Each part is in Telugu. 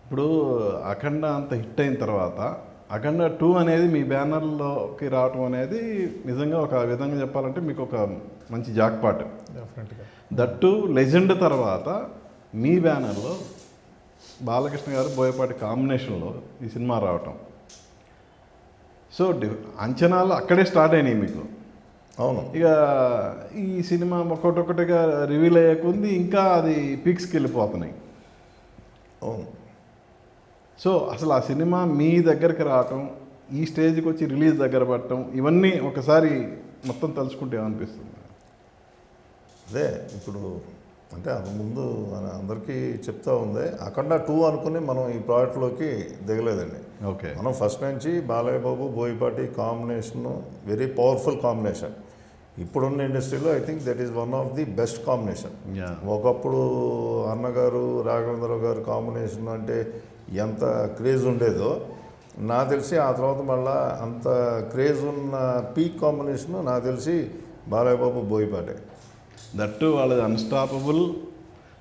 ఇప్పుడు అఖండ అంత హిట్ అయిన తర్వాత అఖండ 2 అనేది మీ బ్యానర్లోకి రావటం అనేది నిజంగా ఒక విధంగా చెప్పాలంటే మీకు ఒక మంచి జాక్పాట్. డెఫినెట్గా దట్టు లెజెండ్ తర్వాత మీ బ్యానర్లో బాలకృష్ణ గారు బోయపాటి కాంబినేషన్లో ఈ సినిమా రావటం, సో అంచనాలు అక్కడే స్టార్ట్ అయినాయి మీకు. అవును. ఇక ఈ సినిమా ఒక్కొక్కటిగా రివీల్ అయ్యే కొద్ది ఇంకా అది పీక్స్కి వెళ్ళిపోతున్నాయి. అవును. సో అసలు ఆ సినిమా మీ దగ్గరికి రావటం, ఈ స్టేజ్కి వచ్చి రిలీజ్ దగ్గర పడటం, ఇవన్నీ ఒకసారి మొత్తం తలుచుకుంటే ఏమనిపిస్తుంది? అదే ఇప్పుడు అంటే అంతకుముందు మన అందరికీ చెప్తా ఉంది, అఖండ 2 అనుకుని మనం ఈ ప్రాజెక్ట్లోకి దిగలేదండి. ఓకే. మనం ఫస్ట్ నుంచి Balayya Babu Boyapati combination very powerful combination. ఇప్పుడున్న ఇండస్ట్రీలో I think that is one of the best combination. ఒకప్పుడు అన్నగారు రాఘవేంద్రరావు గారు కాంబినేషన్ అంటే ఎంత క్రేజ్ ఉండేదో నాకు తెలిసి, ఆ తర్వాత మళ్ళా అంత క్రేజ్ ఉన్న పీక్ కాంబినేషన్ నాకు తెలిసి బాలయ్య బాబు బోయపాటే. దట్టు వాళ్ళది అన్స్టాపబుల్,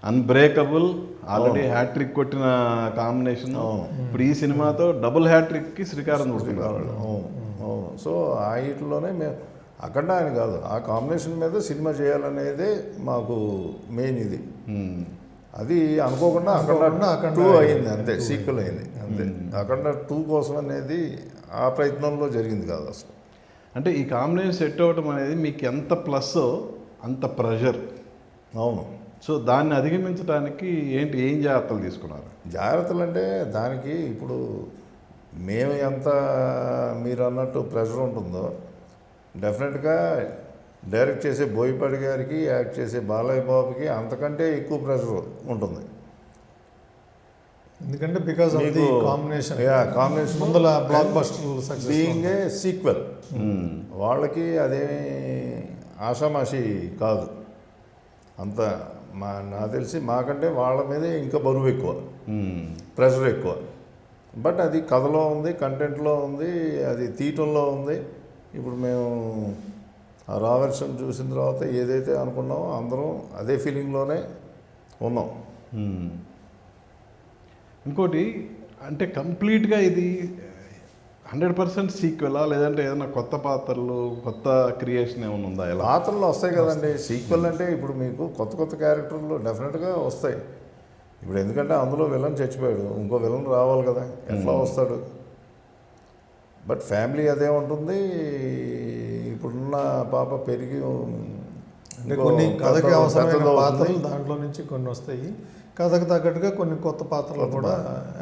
అన్బ్రేకబుల్, ఆల్రెడీ హ్యాట్రిక్ కొట్టిన కాంబినేషన్. ఇప్పుడు ఈ సినిమాతో డబుల్ హ్యాట్రిక్కి శ్రీకారం చుడుతున్నారు. అవును అవును. సో ఆ వీటిలోనే మేము అఖండ అని కాదు, ఆ కాంబినేషన్ మీద సినిమా చేయాలనేదే మాకు మెయిన్ ఇది. అది అనుకోకుండా అఖండ 2 అయింది అంతే, సీక్వెల్ అయింది అంతే. అఖండ 2 కోసం అనేది ఆ ప్రయత్నంలో జరిగింది కాదు అసలు. అంటే ఈ కాంబినేషన్ సెట్ అవ్వటం అనేది మీకు ఎంత ప్లస్ అంత ప్రెషర్. అవును. సో దాన్ని అధిగమించడానికి ఏం జాగ్రత్తలు తీసుకున్నారు? జాగ్రత్తలు అంటే దానికి ఇప్పుడు మేము ఎంత మీరు అన్నట్టు ప్రెషర్ ఉంటుందో, డెఫినెట్గా డైరెక్ట్ చేసే బోయపాటి గారికి, యాక్ట్ చేసే బాలయ్య బాబుకి అంతకంటే ఎక్కువ ప్రెషర్ ఉంటుంది. ఎందుకంటే because of the combination. Combination ముందల blockbuster success being a sequel. వాళ్ళకి అదేమి ఆషామాషి కాదు. అంత నాకు తెలిసి మాకంటే వాళ్ళ మీదే ఇంకా బరువు ఎక్కువ, ప్రెషర్ ఎక్కువ. బట్ అది కథలో ఉంది, కంటెంట్లో ఉంది, అది తీయటంలో ఉంది. ఇప్పుడు మేము ఆ రా వెర్షన్ చూసిన తర్వాత ఏదైతే అనుకున్నామో అందరం అదే ఫీలింగ్లోనే ఉన్నాం. ఇంకోటి అంటే కంప్లీట్గా ఇది 100% సీక్వెలా, లేదంటే ఏదైనా కొత్త పాత్రలు, కొత్త క్రియేషన్ ఏమైనా ఉందా? ఎలా పాత్రలు వస్తాయి కదండి. సీక్వెల్ అంటే ఇప్పుడు మీకు కొత్త కొత్త క్యారెక్టర్లు డెఫినెట్గా వస్తాయి. ఇప్పుడు ఎందుకంటే అందులో విలన్ చచ్చిపోయాడు, ఇంకో విలన్ రావాలి కదా, ఎట్లా వస్తాడు? బట్ ఫ్యామిలీ అదే ఉంటుంది. ఇప్పుడున్న పాప పెరిగి కొన్ని కథకి అవసరమైన పాత్రలు దాంట్లో నుంచి కొన్ని వస్తాయి, కథకు తగ్గట్టుగా కొన్ని కొత్త పాత్రలు కూడా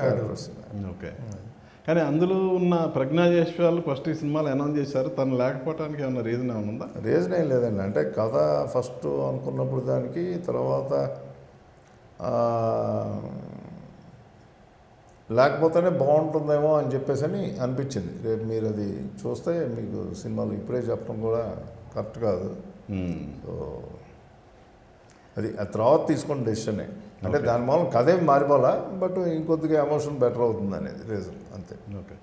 యాడ్ వస్తాయి. ఓకే. కానీ అందులో ఉన్న ప్రజ్ఞాజేశ్వాలు ఫస్ట్ ఈ సినిమాలో అనౌన్స్ చేశారు, తను లేకపోవడానికి ఏమన్నా రీజన్ ఏమైనా ఉందా? రీజన్ ఏం లేదండి. అంటే కథ ఫస్ట్ అనుకున్నప్పుడు దానికి, తర్వాత లేకపోతేనే బాగుంటుందేమో అని చెప్పేసి అని అనిపించింది. రేపు మీరు అది చూస్తే మీకు సినిమాలు ఇప్పుడే చెప్పడం కూడా కరెక్ట్ కాదు. సో అది ఆ తర్వాత తీసుకున్న డెసిషనే. అంటే దాని మూలం కథ ఏమి మారిపోలా, బట్ ఇంకొద్దిగా ఎమోషన్ బెటర్ అవుతుంది అనేది రీజన్ అంతే. ఓకే.